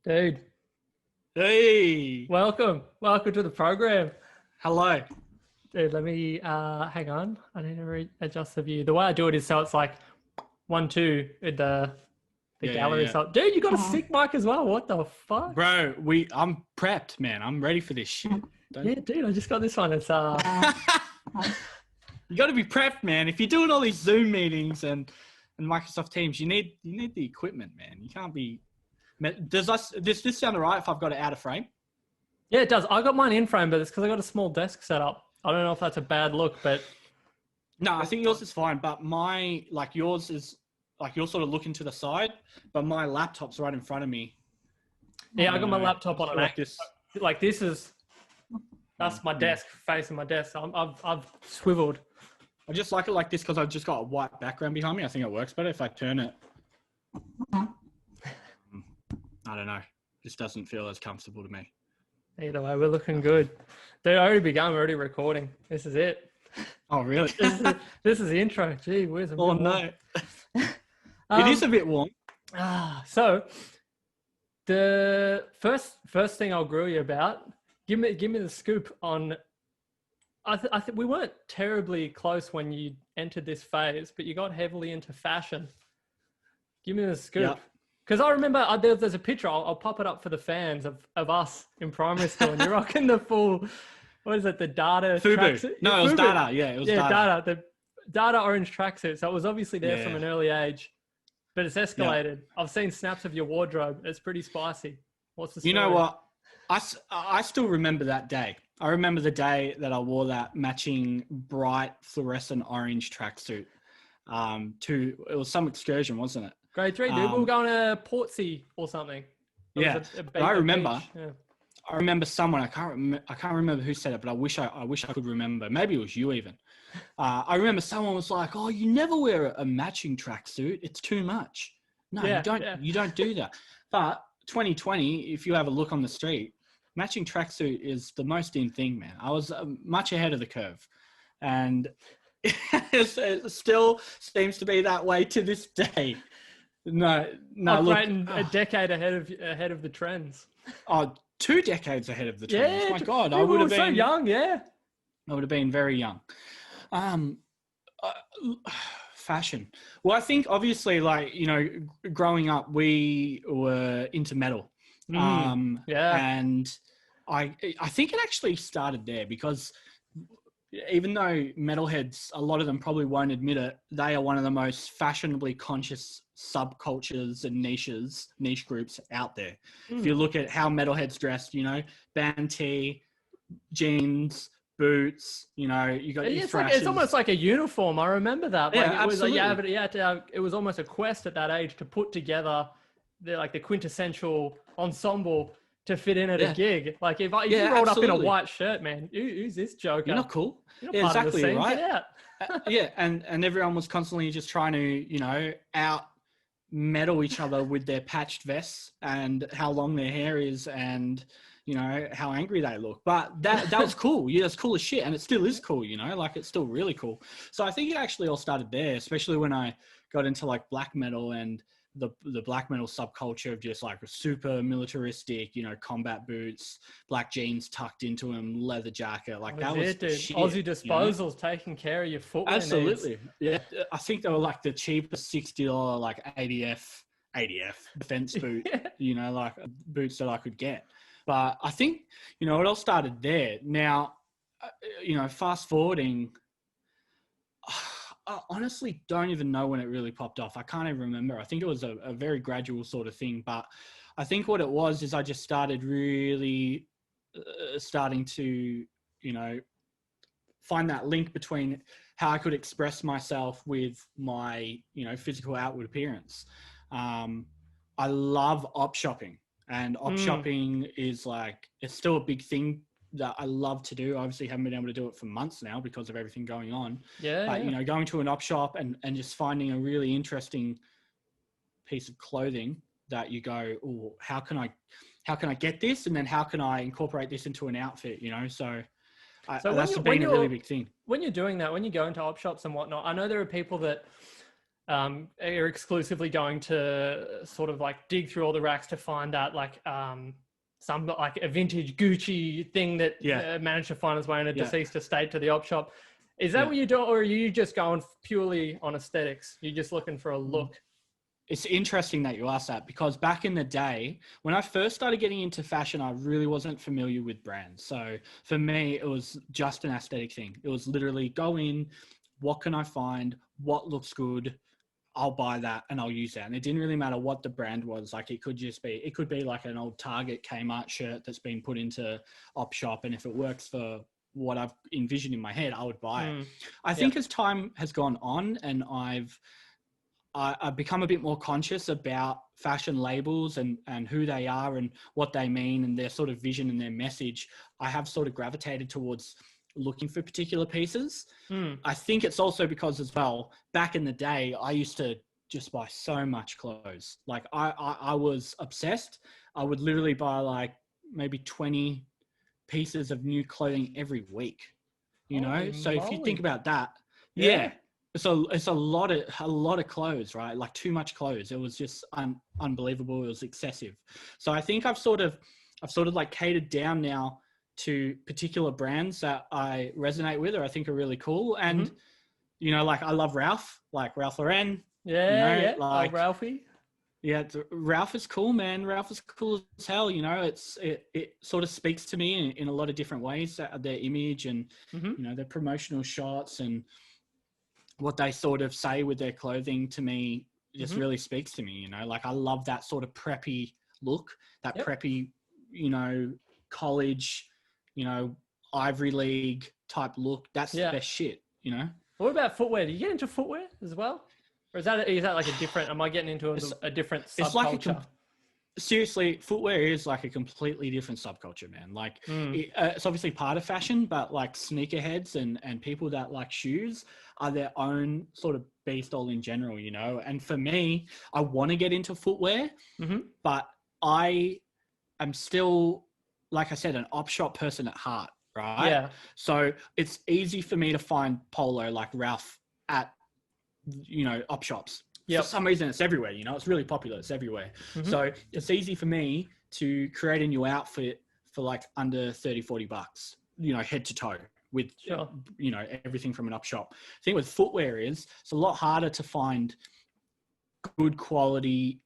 Dude, Hey, welcome to the program. hello. Dude, let me hang on. I need to adjust the view. The way I do it is so it's like 1, 2 with the gallery. Yeah. So, dude, you got a sick mic as well. What the fuck? Bro, I'm prepped, man. I'm ready for this shit. Yeah, dude, I just got this one. It's You got to be prepped, man. If you're doing all these Zoom meetings and Microsoft Teams, you need the equipment, man. You can't be. Does this sound alright if I've got it out of frame? yeah, it does. I got mine in frame, but it's because I got a small desk set up. I don't know if that's a bad look, but No, I think yours is fine. But yours is like you're sort of looking to the side, but my laptop's right in front of me. yeah, I got my laptop on like this. Like that's my desk facing my desk. I've swiveled. I just like it like this because I've just got a white background behind me. I think it works better if I turn it. I don't know. This doesn't feel as comfortable to me. Either way, we're looking good. Dude, I already begun. We're already recording. This is it. Oh, really? This is the intro. Gee whiz. Oh, no. It is a bit warm. So, the first thing I'll grill you about, give me the scoop on, I think we weren't terribly close when you entered this phase, but you got heavily into fashion. Give me the scoop. Yep. Because I remember there's a picture, I'll pop it up for the fans of us in primary school, and you're rocking the full, what is it, the Data Fubu. tracksuit? No, it was Fubu. Data. Yeah, it was Data. The Data orange tracksuit. So it was obviously there from an early age, but it's escalated. Yeah. I've seen snaps of your wardrobe. It's pretty spicy. What's the story? You know what? I still remember that day. I remember the day that I wore that matching bright fluorescent orange tracksuit. It was some excursion, wasn't it? Grade 3, dude. We were going to Portsea or something. Yeah, I remember. Yeah. I remember someone. I can't remember who said it, but I wish I could remember. Maybe it was you even. I remember someone was like, "Oh, you never wear a matching tracksuit. It's too much." No, you don't. Yeah. You don't do that. But 2020, if you have a look on the street, matching tracksuit is the most in thing, man. I was much ahead of the curve, and it still seems to be that way to this day. No. Operating a decade ahead of the trends. Oh, 2 decades ahead of the trends. Yeah, my God, I would have been so young. Yeah, I would have been very young. Fashion. Well, I think obviously, growing up, we were into metal. And I think it actually started there because even though metalheads, a lot of them probably won't admit it, they are one of the most fashionably conscious subcultures and niche groups out there. If you look at how metalheads dressed, band tee, jeans, boots, you got your thrashes. It's almost like a uniform. I remember that. Yeah, absolutely. It was almost a quest at that age to put together the quintessential ensemble to fit in at a gig. Like if you rolled up in a white shirt, man, who's this joker? You're not cool. You're not part of the scene. Right. Get out. And everyone was constantly just trying to, out metal each other with their patched vests and how long their hair is and, how angry they look. But that was cool. Yeah, it's cool as shit. And it still is cool, it's still really cool. So I think it actually all started there, especially when I got into black metal and the black metal subculture of just super militaristic, combat boots, black jeans tucked into them, leather jacket. That was dude. Shit, Aussie Disposals taking care of your footwear Absolutely. needs. Yeah. I think they were the cheapest $60 ADF defense boot, boots that I could get. But I think, it all started there. Now, fast forwarding, I honestly don't even know when it really popped off. I can't even remember. I think it was a very gradual sort of thing. But I think what it was is I just started really starting to, find that link between how I could express myself with my, physical outward appearance. I love op shopping, and op shopping is it's still a big thing that I love to do. I obviously haven't been able to do it for months now because of everything going on. But, going to an op shop and just finding a really interesting piece of clothing that you go, oh, how can I get this? And then how can I incorporate this into an outfit, So that's been a really big thing. When you're doing that, when you go into op shops and whatnot, I know there are people that you're exclusively going to sort of like dig through all the racks to find that like some like a vintage Gucci thing that managed to find its way in a deceased estate to the op shop. Is that what you do, or are you just going purely on aesthetics? You're just looking for a look? It's interesting that you asked that, because back in the day, when I first started getting into fashion, I really wasn't familiar with brands. So for me, it was just an aesthetic thing. It was literally go in, what can I find? What looks good? I'll buy that and I'll use that. And it didn't really matter what the brand was. Like it could be like an old Target Kmart shirt that's been put into op shop. And if it works for what I've envisioned in my head, I would buy it. I think as time has gone on and I've become a bit more conscious about fashion labels and who they are and what they mean and their sort of vision and their message, I have sort of gravitated towards looking for particular pieces. I think it's also because as well, back in the day, I used to just buy so much clothes. Like I was obsessed. I would literally buy like maybe 20 pieces of new clothing every week, you know? So if you think about that, so it's a lot of clothes, right? Like too much clothes. It was just unbelievable. It was excessive. So I think I've sort of like catered down now to particular brands that I resonate with or I think are really cool. And, you know, like I love Ralph Lauren. Yeah, like Ralphie. Yeah, Ralph is cool, man. Ralph is cool as hell. You know, it sort of speaks to me in a lot of different ways. Their image and you know, their promotional shots and what they sort of say with their clothing to me just really speaks to me. You know, like I love that sort of preppy look, that preppy, you know, college, you know, Ivy League type look. That's the best shit. You know. What about footwear? Do you get into footwear as well? Or is that like a different, am I getting into a different subculture? Like seriously, footwear is like a completely different subculture, man. Like it's obviously part of fashion, but like sneakerheads and people that like shoes are their own sort of beast all in general, you know? And for me, I want to get into footwear, but I am still, like I said, an op shop person at heart, right? Yeah. So it's easy for me to find polo like Ralph at, you know, op shops. For some reason it's everywhere, you know, it's really popular. It's everywhere. So it's easy for me to create a new outfit for like under 30, 40 bucks, you know, head to toe with, you know, everything from an op shop. The thing with footwear is it's a lot harder to find good quality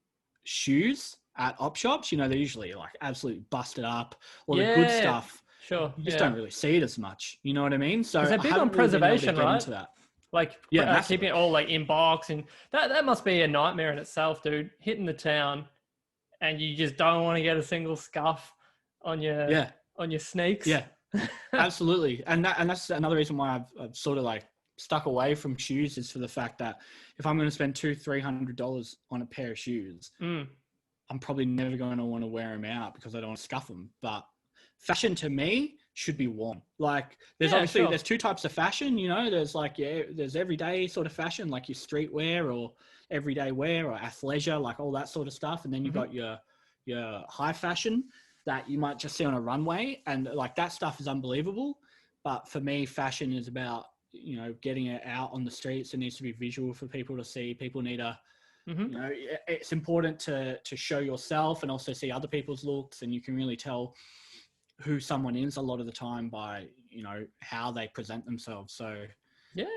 shoes at op shops. You know, they're usually like absolutely busted up or the good stuff. Sure. You just don't really see it as much. You know what I mean? So they're big on preservation, right? Into that. Like keeping it all like in box, and that must be a nightmare in itself, dude. Hitting the town, and you just don't want to get a single scuff on your sneaks. Yeah, absolutely. And that's another reason why I've sort of like stuck away from shoes is for the fact that if I'm going to spend $200-300 on a pair of shoes, I'm probably never going to want to wear them out because I don't want to scuff them. But fashion to me should be worn. Like there's there's two types of fashion, you know, there's like, there's everyday sort of fashion, like your streetwear or everyday wear or athleisure, like all that sort of stuff. And then you've got your high fashion that you might just see on a runway. And like that stuff is unbelievable. But for me, fashion is about, you know, getting it out on the streets. It needs to be visual for people to see. People need you know, it's important to show yourself and also see other people's looks. And you can really tell who someone is a lot of the time by, you know, how they present themselves. So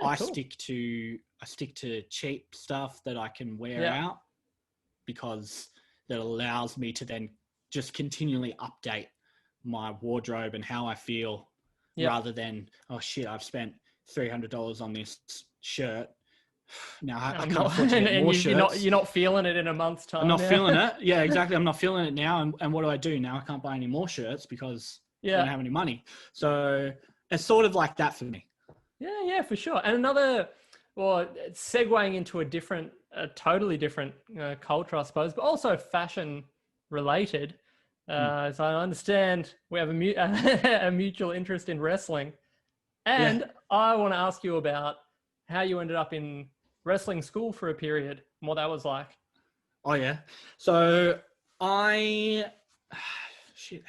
I stick to cheap stuff that I can wear out because that allows me to then just continually update my wardrobe and how I feel rather than, oh shit, I've spent $300 on this shirt. Now I can't afford to get more shirts. You're not feeling it in a month's time. I'm not feeling it. Yeah, exactly. I'm not feeling it now. And what do I do now? I can't buy any more shirts because I don't have any money. So it's sort of like that for me. Yeah, for sure. And segueing into a totally different culture, I suppose, but also fashion related. So I understand we have a mutual interest in wrestling. And I want to ask you about how you ended up in wrestling school for a period and what that was like. Oh, yeah. So how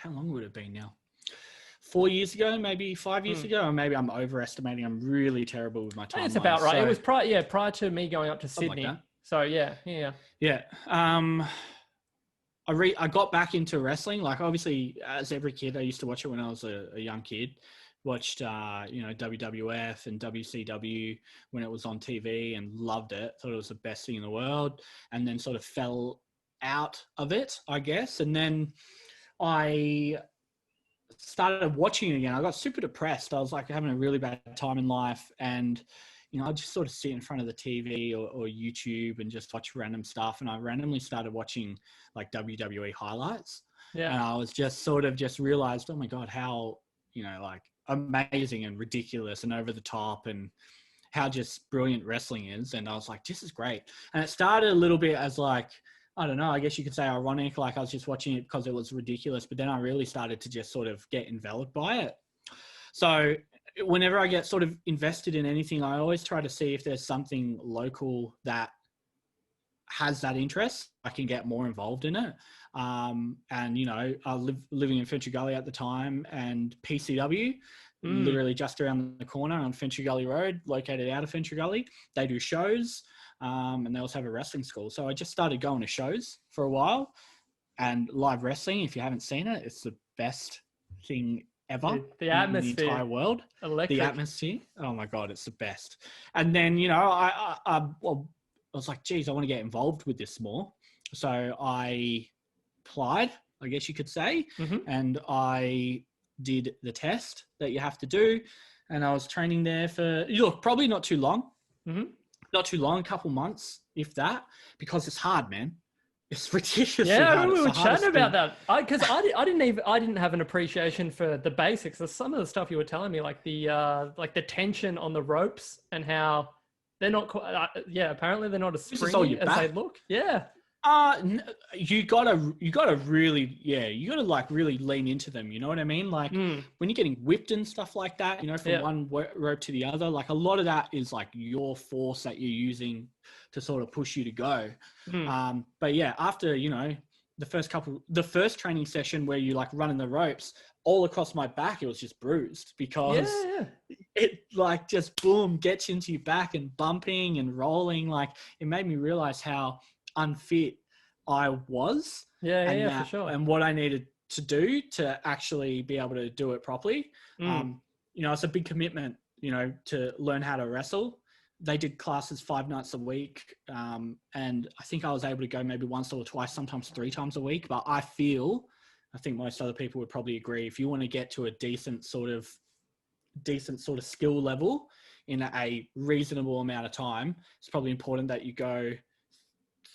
long would it have been now? 4 years ago, maybe 5 years ago, or maybe I'm overestimating. I'm really terrible with my timeline. It's about right. So, it was prior to me going up to Sydney. like So yeah. Yeah. I got back into wrestling. Like, obviously, as every kid, I used to watch it when I was a young kid. Watched, WWF and WCW when it was on TV and loved it. Thought it was the best thing in the world. And then sort of fell out of it, I guess. And then I started watching it again. I got super depressed. I was like having a really bad time in life. And, I just sort of sit in front of the TV or YouTube and just watch random stuff. And I randomly started watching like WWE highlights. Yeah. And I was just sort of just realized, oh my God, how, like amazing and ridiculous and over the top and how just brilliant wrestling is. And I was like, this is great. And it started a little bit as like, I don't know, I guess you could say ironic. Like I was just watching it because it was ridiculous, but then I really started to just sort of get enveloped by it. So whenever I get sort of invested in anything, I always try to see if there's something local that has that interest. I can get more involved in it. And, I living in Finchley Gully at the time, and PCW, literally just around the corner on Finchley Gully Road, located out of Finchley Gully. They do shows, and they also have a wrestling school. So I just started going to shows for a while, and live wrestling, if you haven't seen it, it's the best thing ever. The atmosphere in the entire world. Electric. The atmosphere. Oh my God, it's the best. And then, I was like, geez, I want to get involved with this more. So I applied, I guess you could say, and I did the test that you have to do. And I was training there for, probably not too long. Not too long, a couple months, if that, because it's hard, man. It's ridiculously hard. We were chatting about that because I didn't have an appreciation for the basics. There's some of the stuff you were telling me, like the tension on the ropes and how they're not quite. Apparently they're not as springy as they look. Yeah. You gotta really, like really lean into them. You know what I mean? Like when you're getting whipped and stuff like that, from one rope to the other, like a lot of that is like your force that you're using to sort of push you to go. But yeah, after, the first training session where you like running the ropes all across my back, it was just bruised because it like just boom, gets into your back and bumping and rolling. Like it made me realize how unfit I was. For sure. And what I needed to do to actually be able to do it properly. It's a big commitment, to learn how to wrestle. They did classes 5 nights a week. And I think I was able to go maybe once or twice, sometimes 3 times a week. But I think most other people would probably agree, if you want to get to a decent sort of skill level in a reasonable amount of time, it's probably important that you go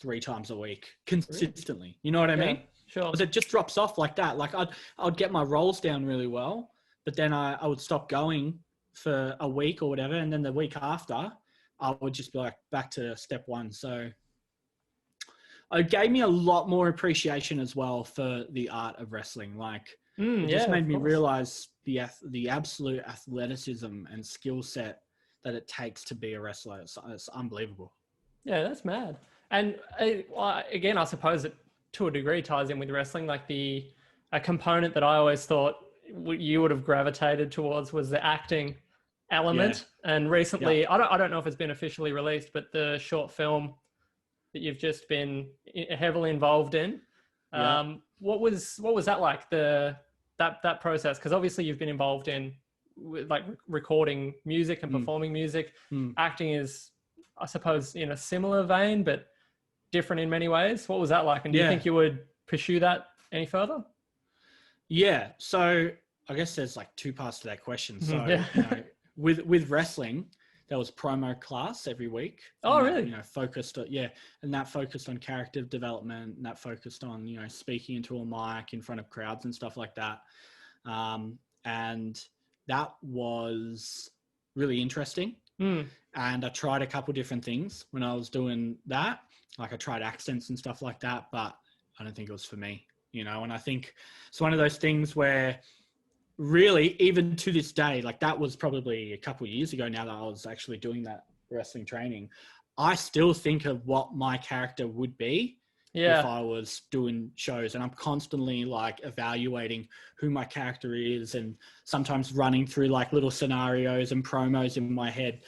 3 times a week consistently. You know what I mean? Sure. Because it just drops off like that. Like I'd get my rolls down really well, but then I would stop going for a week or whatever. And then the week after, I would just be like back to step 1. So it gave me a lot more appreciation as well for the art of wrestling. Like it just made me realize the absolute athleticism and skill set that it takes to be a wrestler. It's unbelievable. Yeah, that's mad. And again, I suppose it to a degree ties in with wrestling. Like a component that I always thought you would have gravitated towards was the acting element. Yeah. And recently, I don't know if it's been officially released, but the short film that you've just been heavily involved in, what was that like? That process? Because obviously you've been involved in like recording music and performing music. Acting is, I suppose, in a similar vein, but different in many ways. What was that like? And do you think you would pursue that any further? Yeah. So I guess there's like 2 parts to that question. So with wrestling, there was promo class every week. Oh, really? Focused on, and that focused on character development, and that focused on, speaking into a mic in front of crowds and stuff like that. And that was really interesting. And I tried a couple different things when I was doing that. Like I tried accents and stuff like that, but I don't think it was for me, and I think it's one of those things where really, even to this day, like that was probably a couple of years ago now that I was actually doing that wrestling training. I still think of what my character would be if I was doing shows, and I'm constantly like evaluating who my character is and sometimes running through like little scenarios and promos in my head.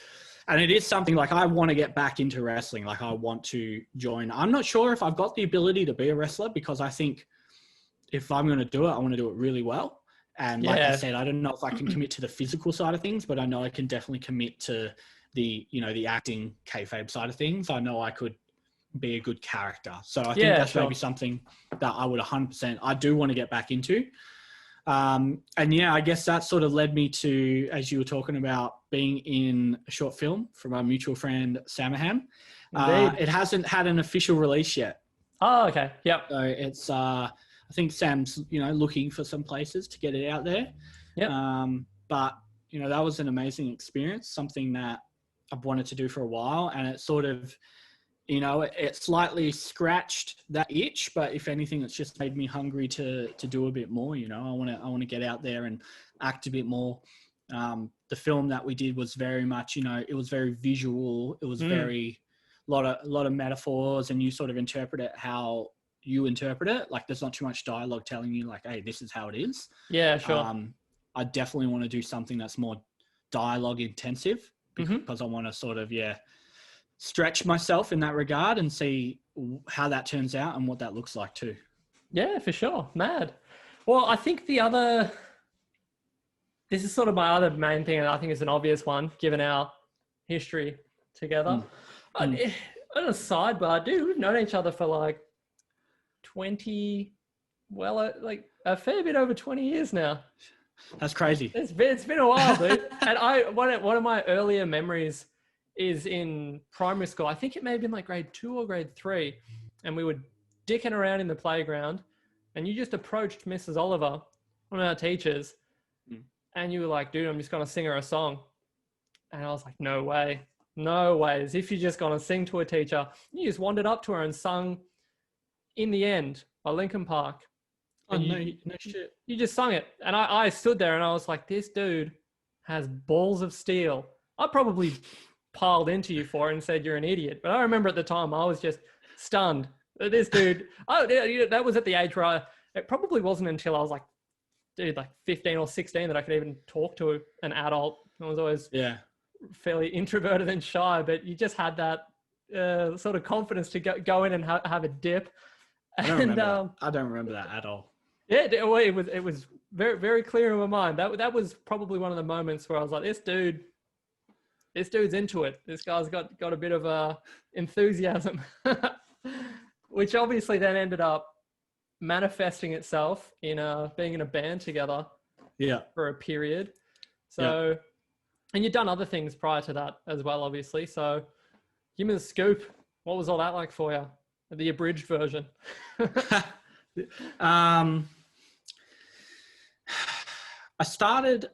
And it is something like I want to get back into wrestling. Like I want to join. I'm not sure if I've got the ability to be a wrestler because I think if I'm going to do it, I want to do it really well. And like I said, I don't know if I can commit to the physical side of things, but I know I can definitely commit to the, you know, the acting kayfabe side of things. I know I could be a good character. So I think that's maybe something that I would 100%, I do want to get back into. And yeah, I guess that sort of led me to, as you were talking about, being in a short film from our mutual friend, Samahan. It hasn't had an official release yet. Oh, okay. Yep. So it's, I think Sam's, you know, looking for some places to get it out there. Yep. But, you know, that was an amazing experience, something that I've wanted to do for a while. And it sort of, you know, it slightly scratched that itch, but if anything, it's just made me hungry to do a bit more. You know, I want to get out there and act a bit more. The film that we did was very much, you know, it was very visual. It was very lot of metaphors, and you sort of interpret it how you interpret it. Like there's not too much dialogue telling you like, hey, this is how it is. Yeah, sure. I definitely want to do something that's more dialogue intensive because I want to sort of stretch myself in that regard and see how that turns out and what that looks like too. Yeah, for sure. Mad. Well, I think this is sort of my other main thing, and I think it's an obvious one given our history together. On a sidebar, dude, we've known each other for like 20, like a fair bit over 20 years now. That's crazy. It's been a while, dude. And one of my earlier memories is in primary school. I think it may have been like grade 2 or grade 3. And we were dicking around in the playground, and you just approached Mrs. Oliver, one of our teachers, and you were like, dude, I'm just going to sing her a song. And I was like, no way. No way. As if you're just going to sing to a teacher. You just wandered up to her and sung In the End by Linkin Park. Oh, no shit. You just sung it. And I stood there and I was like, this dude has balls of steel. I probably piled into you for it and said you're an idiot. But I remember at the time I was just stunned. This dude, that was at the age where it probably wasn't until I was like 15 or 16 that I could even talk to an adult. I was always fairly introverted and shy, but you just had that sort of confidence to go in and have a dip. I don't remember that at all. Yeah, it was very, very clear in my mind. That was probably one of the moments where I was like, this dude's into it. This guy's got a bit of enthusiasm, which obviously then ended up manifesting itself in being in a band together. Yeah, for a period. So, and you've done other things prior to that as well, obviously. So, give me the scoop. What was all that like for you? The abridged version. I started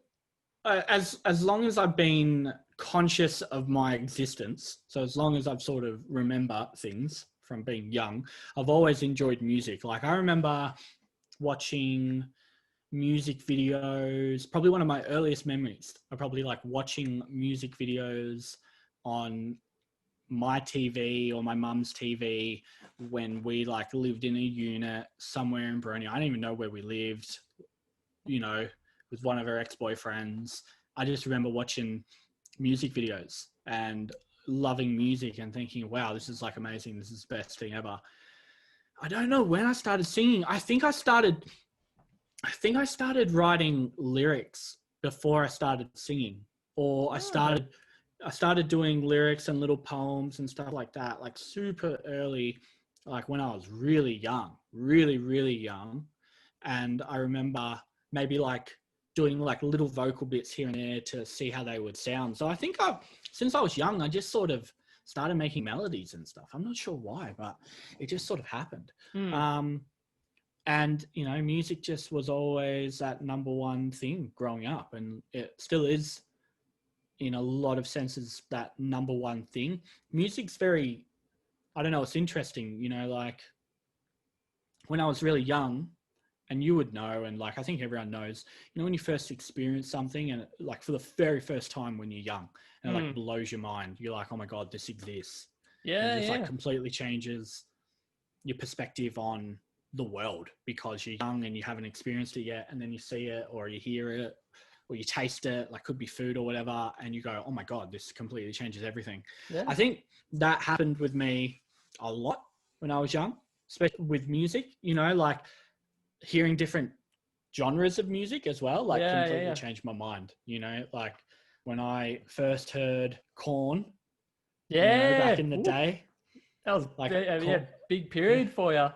as long as I've been conscious of my existence. So as long as I've sort of remember things from being young, I've always enjoyed music. Like I remember watching music videos. Probably one of my earliest memories. I probably like watching music videos on my TV or my mum's TV when we like lived in a unit somewhere in Brony. I don't even know where we lived, you know, with one of her ex-boyfriends. I just remember watching music videos and loving music and thinking, wow, this is like amazing. This is the best thing ever. I don't know when I started singing. I think I started writing lyrics before I started singing, or I started doing lyrics and little poems and stuff like that, like super early, like when I was really young, really, really young. And I remember maybe like doing like little vocal bits here and there to see how they would sound. So I think since I was young, I just sort of started making melodies and stuff. I'm not sure why, but it just sort of happened. And, you know, music just was always that number one thing growing up, and it still is in a lot of senses that number one thing. Music's very, I don't know, it's interesting, you know, like when I was really young, and you would know, and like I think everyone knows, you know, when you first experience something and like for the very first time when you're young, and it like blows your mind, you're like, oh my God, this exists. Yeah, and it just like completely changes your perspective on the world because you're young and you haven't experienced it yet, and then you see it or you hear it or you taste it, like could be food or whatever, and you go, oh my God, this completely changes everything. Yeah. I think that happened with me a lot when I was young, especially with music, like hearing different genres of music as well, like completely changed my mind, like when I first heard Korn, back in the day. That was like big period for you.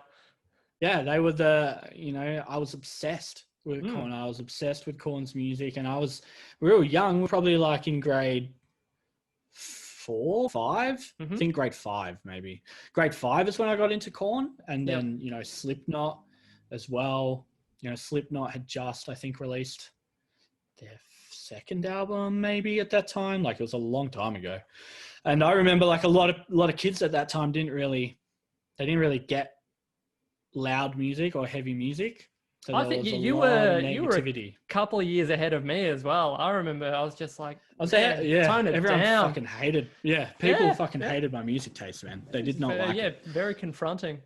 Yeah, they were I was obsessed with Korn. I was obsessed with Korn's music, and I was real young, probably like in grade 4, 5. I think grade 5 maybe. Grade 5 is when I got into Korn, and then Slipknot as well. Slipknot had just, I think, released their second album maybe at that time. Like it was a long time ago, and I remember like a lot of kids at that time didn't really get loud music or heavy music. So I think you were a couple of years ahead of me as well. I remember I was just like, tone it everyone down. Fucking hated. Yeah, people fucking hated my music taste, man. They did not like it. Yeah, very confronting.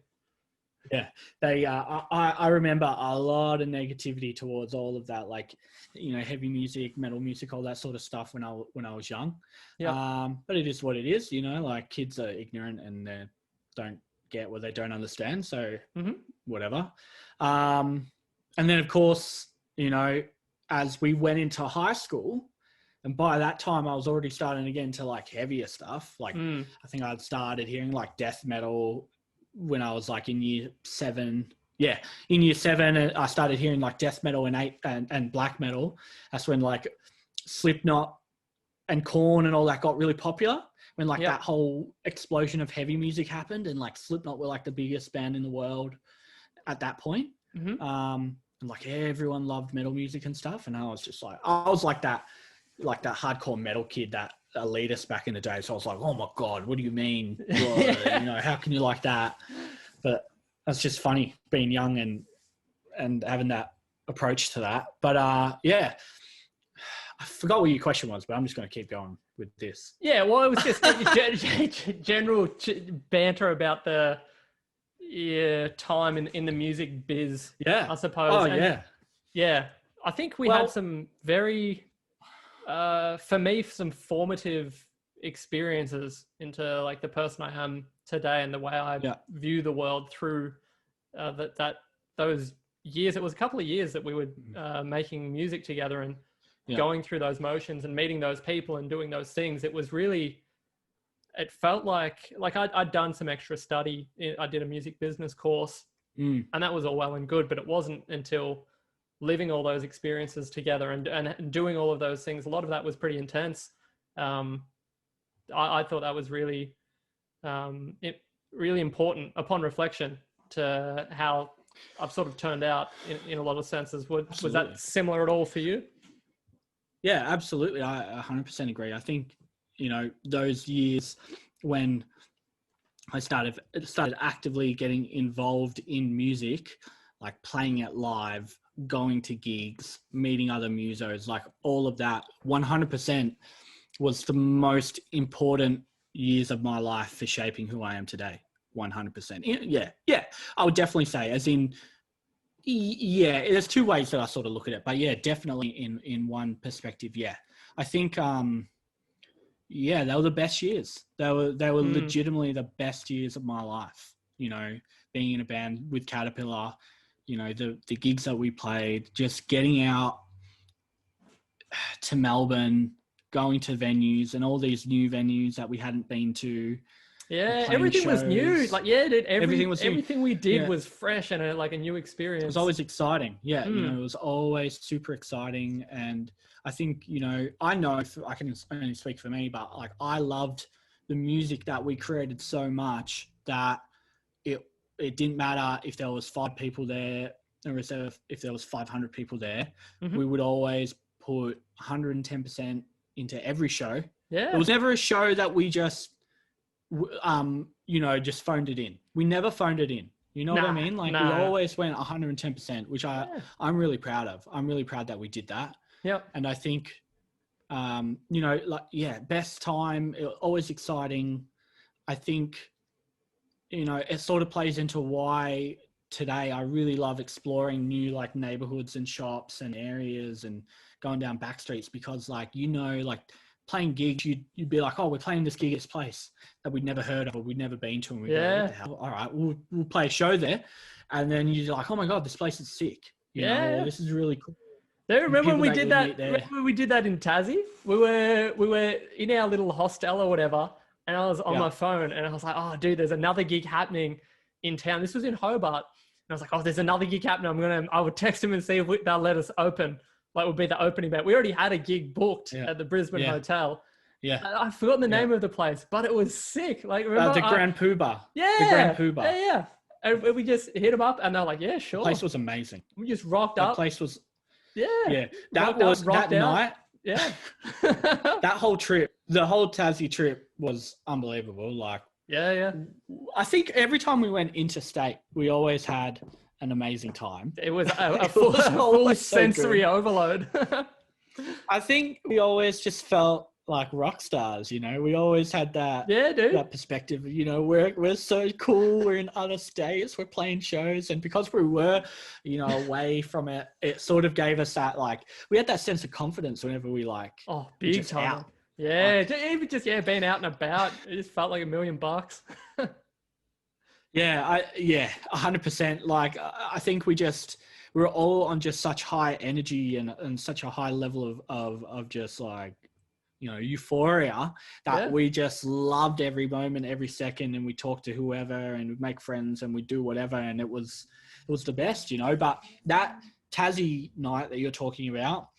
Yeah, they. I remember a lot of negativity towards all of that, like heavy music, metal music, all that sort of stuff when I was young. Yeah. But it is what it is. Like kids are ignorant and they don't get what they don't understand. So whatever. And then of course, as we went into high school, and by that time I was already starting to get into like heavier stuff. Like I think I'd started hearing like death metal when I was like in year 7. Yeah. In year 7, I started hearing like death metal and black metal. That's when like Slipknot and Korn and all that got really popular. When like that whole explosion of heavy music happened, and like Slipknot were like the biggest band in the world at that point. And like everyone loved metal music and stuff. And I was just like, I was like that hardcore metal kid, that elitist back in the day. So I was like, oh my God, what do you mean? How can you like that? But that's just funny being young and having that approach to that. But I forgot what your question was, but I'm just going to keep going with this. Yeah, well, it was just general banter about the time in the music biz. Yeah, I suppose. Oh, yeah. I think we had some very, for me, some formative experiences into like the person I am today and the way I view the world through those years. It was a couple of years that we were making music together and going through those motions and meeting those people and doing those things. It was really, it felt like I'd done some extra study. I did a music business course and that was all well and good, but it wasn't until living all those experiences together and doing all of those things. A lot of that was pretty intense. I thought that was really, really important upon reflection to how I've sort of turned out in a lot of senses. Was that similar at all for you? Yeah, absolutely. I 100% agree. I think, those years when I started actively getting involved in music, like playing it live, going to gigs, meeting other musos, like all of that 100% was the most important years of my life for shaping who I am today. 100%. Yeah. I would definitely say, as in, there's two ways that I sort of look at it, but yeah, definitely in one perspective. Yeah. I think, they were the best years. They were legitimately the best years of my life, being in a band with Caterpillar, the gigs that we played, just getting out to Melbourne, going to venues and all these new venues that we hadn't been to. Yeah, everything was new. Like, dude, everything we did was fresh and like a new experience. It was always exciting. Yeah, it was always super exciting. And I think, I know I can only speak for me, but like I loved the music that we created so much that it didn't matter if there was 5 people there or if there was 500 people there. We would always put 110% into every show. Yeah. There was never a show that we just just phoned it in. We never phoned it in. You know what I mean? Like we always went 110%, which I'm really proud of. I'm really proud that we did that. Yeah. And I think, best time, always exciting. I think, it sort of plays into why today, I really love exploring new like neighborhoods and shops and areas and going down back streets because like, like playing gigs, you'd be like, oh, we're playing this gig at this place that we'd never heard of or we'd never been to. And we go, what the hell? All right, we'll play a show there. And then you're like, oh my God, this place is sick. You know, this is really cool. Do you remember when we did that? Remember we did that in Tassie? We were in our little hostel or whatever, and I was on my phone, and I was like, "Oh, dude, there's another gig happening in town." This was in Hobart, and I was like, "Oh, there's another gig happening. I would text them and see if they'll let us open. Like, would be the opening band. We already had a gig booked at the Brisbane Hotel. Yeah, I've forgotten the name of the place, but it was sick. Like, remember the Grand Poobah? Yeah, the Grand Poobah. Yeah. And we just hit them up, and they're like, "Yeah, sure." The place was amazing. We just rocked up. The place was. Yeah. That was that night. Yeah. That whole trip, the whole Tassie trip was unbelievable. Like, yeah. I think every time we went interstate, we always had an amazing time. It was a full sensory overload. I think we always just felt like rock stars, we always had that that perspective, we're so cool, we're in other states, we're playing shows, and because we were away from it, it sort of gave us that, like, we had that sense of confidence whenever we big time out. Even just being out and about, it just felt like $1 million. 100%. Like, I think we're all on just such high energy and such a high level of just like euphoria that we just loved every moment, every second, and we talked to whoever and we'd make friends and we'd do whatever, and it was the best, But that Tassie night that you're talking about,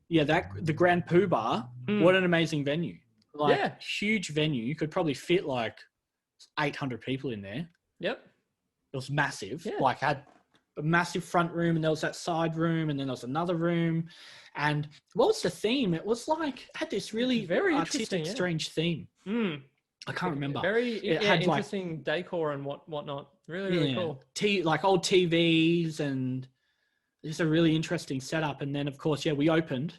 the Grand Poobah, what an amazing venue! Like, huge venue. You could probably fit like 800 people in there. Yep, it was massive. Like, had a massive front room, and there was that side room, and then there was another room. And what was the theme? It was like, had this really very artistic, strange theme. I can't remember. It had interesting decor and whatnot. Really cool. Like old TVs, and just a really interesting setup. And then, of course, we opened,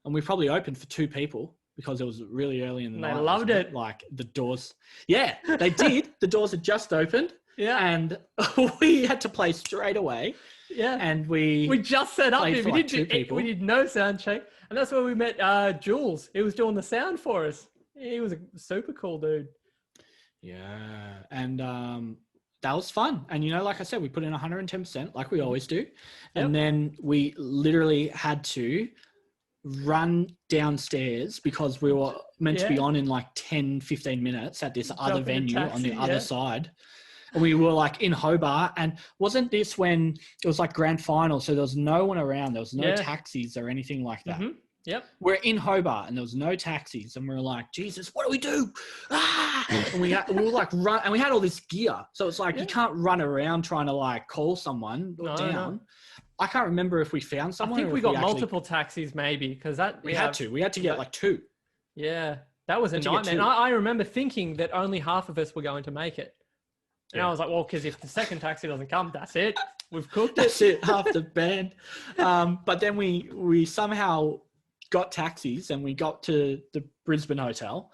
and we probably opened for 2 people because it was really early in the night. They loved it. Like, the doors. Yeah, they did. The doors had just opened. Yeah. And we had to play straight away. Yeah. And we just set up. We did no sound check. And that's where we met Jules. He was doing the sound for us. He was a super cool dude. Yeah. And that was fun. And, like I said, we put in 110% like we always do. And then we literally had to run downstairs because we were meant to be on in like 10, 15 minutes at this other venue on the other side. And we were like in Hobart, and wasn't this when it was like grand final? So there was no one around. There was no taxis or anything like that. Mm-hmm. Yep. We're in Hobart and there was no taxis, and we were like, Jesus, what do we do? And we were like run, and we had all this gear. So it's like, you can't run around trying to like call someone down. No. I can't remember if we found someone. I think we got multiple taxis maybe, because we had to get like 2. Yeah. That was a nightmare. And I remember thinking that only half of us were going to make it. And I was like, well, because if the second taxi doesn't come, that's it. We've cooked it. That's it, half the band. But then we somehow got taxis, and we got to the Brisbane Hotel,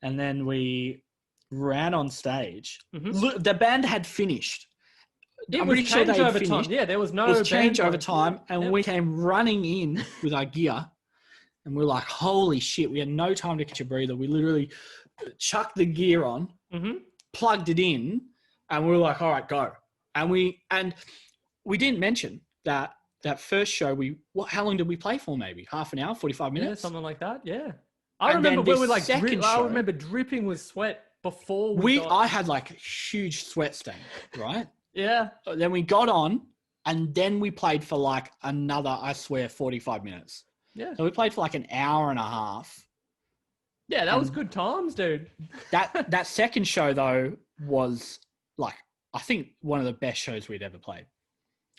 and then we ran on stage. Mm-hmm. The band had finished. It was change over time. Yeah, there was no It was change over time, and we came running in with our gear, and we were like, holy shit, we had no time to catch a breather. We literally chucked the gear on, plugged it in, and we were like, all right, go. And we didn't mention that first show, how long did we play for? Maybe half an hour, 45 minutes? Yeah, something like that. Yeah. I remember we were like, I remember dripping with sweat before I had like a huge sweat stain, right? Yeah. Then we got on, and then we played for like another, I swear, 45 minutes. Yeah. So we played for like an hour and a half. Yeah, that was good times, dude. That second show though was like, I think one of the best shows we'd ever played.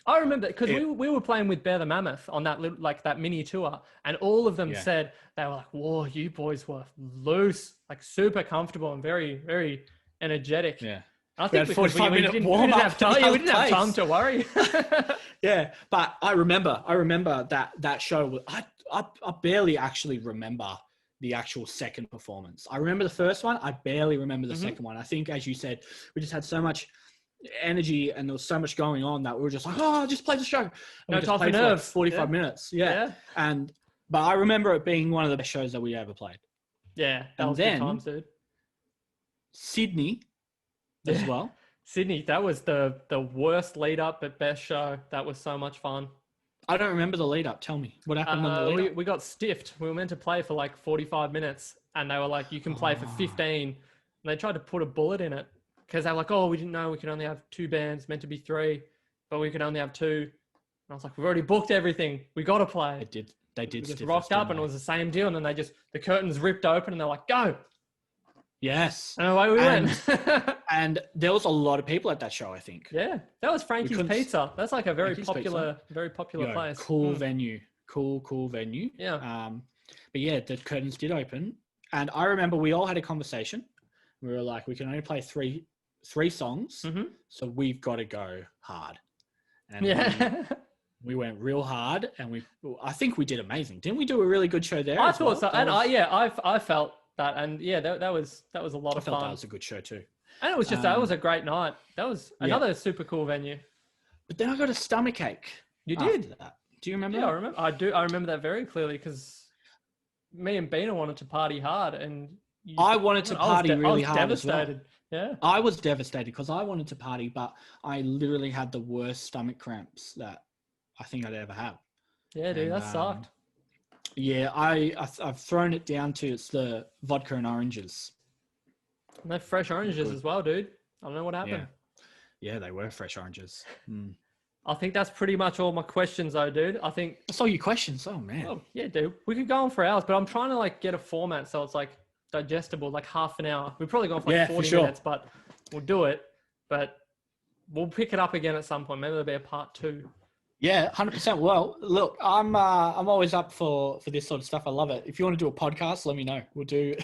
I remember because we were playing with Bear the Mammoth on that that mini tour, and all of them said they were like, "Whoa, you boys were loose, like super comfortable and very, very energetic." Yeah, I think we didn't have time to worry. Yeah, but I remember that show. I barely actually remember the actual second performance. I remember the first one. I barely remember the second one. I think, as you said, we just had so much energy, and there was so much going on that we were just like, oh, just play the show. And No we just time for played for nerves. 45 minutes. Yeah. But I remember it being one of the best shows that we ever played. Yeah, that And was then good times, dude. Sydney as well. Sydney, that was the worst lead up but best show. That was so much fun. I don't remember the lead up. Tell me what happened on the lead up. We got stiffed. We were meant to play for like 45 minutes, and they were like, you can play for 15. And they tried to put a bullet in it because they were like, oh, we didn't know we could only have 2 bands, meant to be 3, but we could only have 2. And I was like, we've already booked everything. We got to play. They did. We just rocked up, and it was the same deal. And then the curtains ripped open, and they're like, go. Yes. And away we went. And there was a lot of people at that show, I think. Yeah, that was Frankie's Pizza. That's like a very popular place. Cool venue. Cool venue. Yeah. But yeah, the curtains did open, and I remember we all had a conversation. We were like, we can only play three songs, so we've got to go hard. And we went real hard, and I think we did amazing. Didn't we do a really good show there? I thought so, and I felt that, and that was a lot of fun. That was a good show too. And it was just, that was a great night. That was another super cool venue. But then I got a stomachache. You did? That. Do you remember? Yeah, that? I remember. I do. I remember that very clearly because me and Bina wanted to party hard, and I wanted to party really hard. Devastated. As well. Yeah. I was devastated because I wanted to party, but I literally had the worst stomach cramps that I think I'd ever have. Yeah, dude, that sucked. Yeah, I've thrown it down to it's the vodka and oranges. And they're fresh oranges as well, dude. I don't know what happened. Yeah, they were fresh oranges. I think that's pretty much all my questions, though, dude. I think that's all your questions. Oh man. Oh yeah, dude. We could go on for hours, but I'm trying to like get a format so it's like digestible, like half an hour. We've probably gone for like 40 minutes, but we'll do it. But we'll pick it up again at some point. Maybe there'll be a part 2. Yeah, 100%. Well, look, I'm always up for this sort of stuff. I love it. If you want to do a podcast, let me know. We'll do.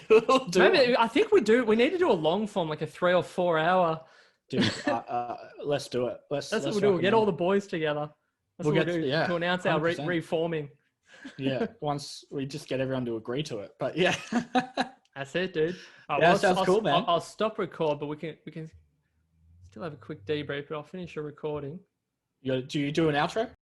Maybe I think we do. We need to do a long form, like a 3 or 4 hour. Dude, let's do it. That's what we'll do. We'll get all the boys together. That's what we'll do to announce 100%. Our reforming. Yeah, once we just get everyone to agree to it. But yeah, that's it, dude. That sounds cool, man. I'll stop record, but we can still have a quick debrief. But I'll finish your recording. Do you do an outro?